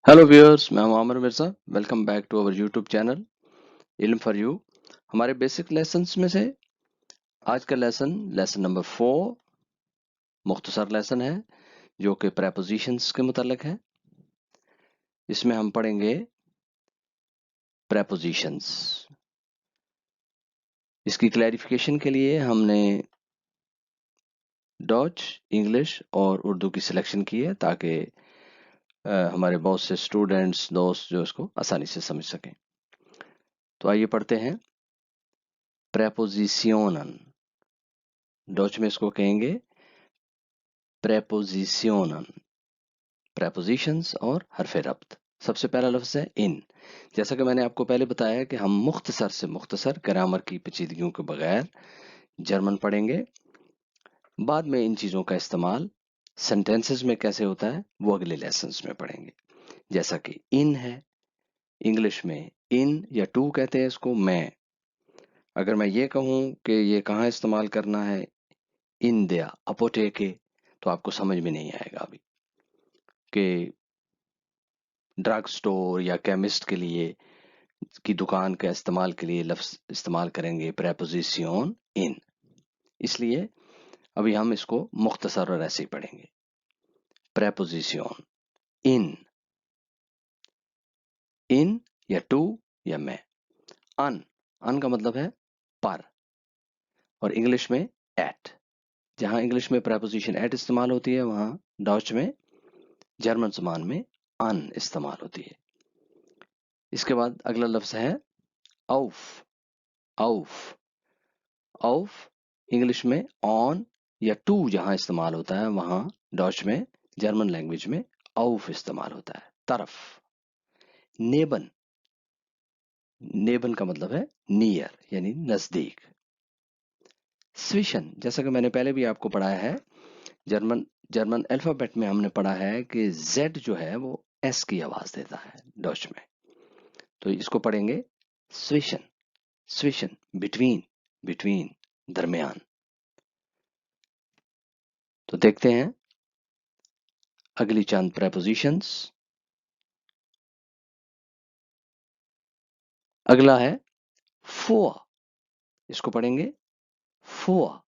Hello viewers, मैं हूं Aamir Mirza. Welcome back to our YouTube channel Ilm for you. हमारे basic lessons में से आज का लेसन नंबर 4 मुख्तसर लेसन है जो कि प्रेपोजिशंस के मुतालिक है। इसमें हम पढ़ेंगे प्रेपोजिशंस। इसकी क्लैरिफिकेशन के लिए हमने डच, इंग्लिश और उर्दू की सिलेक्शन की है ताकि हमारे बहुत से स्टूडेंट्स दोस्त जो इसको आसानी से समझ सकें। तो आइए पढ़ते हैं। प्रेपोजिशनन, डच में इसको कहेंगे प्रेपोजिशनन, प्रेपोजिशंस और हरफ रब्त। सबसे पहला लफ्ज है इन। जैसा कि मैंने आपको पहले बताया कि हम मुख्तसर से मुख्तसर ग्रामर की पेचीदगियों के बगैर जर्मन पढ़ेंगे। बाद में इन चीजों का इस्तेमाल सेंटेंसेस में कैसे होता है वो अगले लेसन्स में पढ़ेंगे। जैसा कि इन है, इंग्लिश में इन या टू कहते हैं इसको। मैं, अगर मैं ये कहूं कि ये कहाँ इस्तेमाल करना है, इन दिया अपोटेके, तो आपको समझ में नहीं आएगा अभी कि ड्रग स्टोर या केमिस्ट के लिए की दुकान का इस्तेमाल के लिए लफ्ज इस्तेमाल करेंगे प्रेपोजिशन इन। इसलिए अभी हम इसको मुख्तसर और ऐसे ही पढ़ेंगे। प्रेपोजिशन इन, इन या टू या में। अन, अन का मतलब है पर, और इंग्लिश में एट। जहां इंग्लिश में प्रेपोजिशन एट इस्तेमाल होती है वहां डच में, जर्मन जबान में अन इस्तेमाल होती है। इसके बाद अगला लफ्ज है औफ। औफ, औफ इंग्लिश में ऑन या टू जहां इस्तेमाल होता है वहां डच में, जर्मन लैंग्वेज में औफ इस्तेमाल होता है। तरफ, नेबन, नेबन का मतलब है नियर यानी नजदीक। स्विशन, जैसा कि मैंने पहले भी आपको पढ़ाया है, जर्मन जर्मन अल्फाबेट में हमने पढ़ा है कि जेड जो है वो एस की आवाज देता है डच में। तो इसको पढ़ेंगे स्विशन। स्विशन बिटवीन, बिटवीन दरमियान। तो देखते हैं अगली चंद प्रेपोजिशंस। अगला है फुआ। इसको पढ़ेंगे फुआ।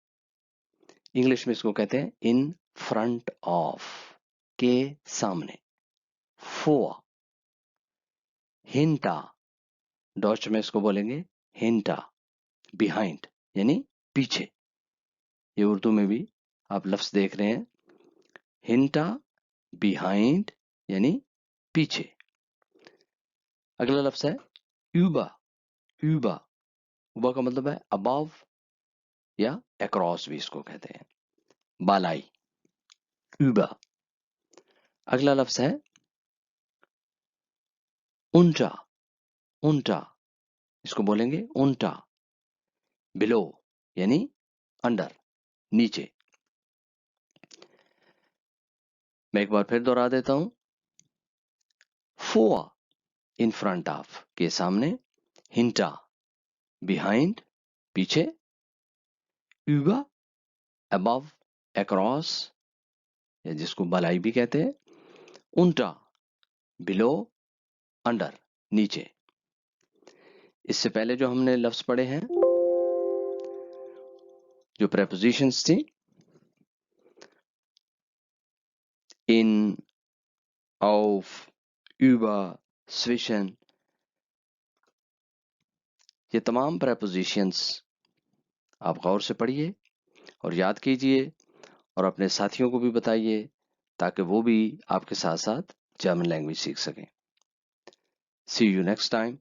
इंग्लिश में इसको कहते हैं इन फ्रंट ऑफ, के सामने। फुआ। हिंटा, डच में इसको बोलेंगे हिंटा, बिहाइंड यानी पीछे। ये उर्दू में भी आप लफ्ज देख रहे हैं, हिंटा बिहाइंड यानी पीछे। अगला लफ्ज है यूबा। यूबा, उबा का मतलब है अबव या अक्रॉस भी इसको कहते हैं, बालाई। यूबा। अगला लफ्ज है उंटा। उंटा, इसको बोलेंगे उंटा, बिलो यानी अंडर, नीचे। मैं एक बार फिर दोहरा देता हूं। फोआ इन फ्रंट ऑफ, के सामने। हिंटा बिहाइंड, पीछे। यूबा अबव, अक्रॉस या जिसको बलाई भी कहते हैं। उंटा बिलो, अंडर, नीचे। इससे पहले जो हमने लफ्ज पढ़े हैं, जो प्रेपोजिशंस थी, इन, auf, über, zwischen, ये तमाम प्रेपोजिशंस आप गौर से पढ़िए और याद कीजिए और अपने साथियों को भी बताइए ताकि वो भी आपके साथ साथ जर्मन लैंग्वेज सीख सकें। सी यू नेक्स्ट टाइम।